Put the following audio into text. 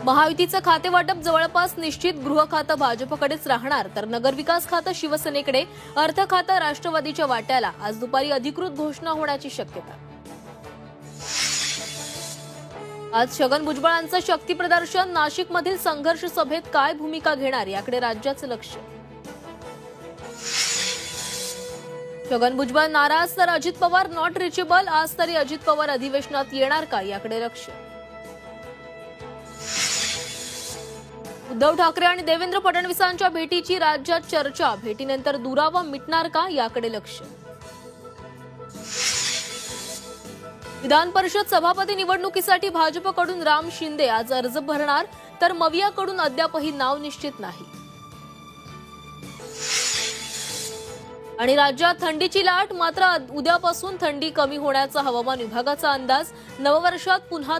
महायुतीचं खाते वाटप जवळपास निश्चित. गृह खातं भाजपकडेच राहणार तर नगरविकास खातं शिवसेनेकडे. अर्थ खातं राष्ट्रवादीच्या वाट्याला. आज दुपारी अधिकृत घोषणा होण्याची शक्यता. आज छगन भुजबळांचं शक्ती प्रदर्शन. नाशिकमधील संघर्ष सभेत काय भूमिका घेणार याकडे राज्याचं लक्ष. छगन भुजबळ नाराज तर अजित पवार नॉट रिचेबल. आज तरी अजित पवार अधिवेशनात येणार का याकडे लक्ष. उद्धव ठाकरे आणि देवेंद्र फडणवीसांच्या भेटीची राज्यात चर्चा. भेटीनंतर दुरावा मिटणार का याकडे लक्ष. विधान परिषद सभापती निवडणुकीसाठी भाजपकडून राम शिंदे आज अर्ज भरणार तर मवियाकडून अद्यापही नाव निश्चित नाही. आणि राज्यात थंडीची लाट. मात्र उद्यापासून थंडी कमी होण्याचा हवामान विभागाचा अंदाज. नववर्षात पुन्हा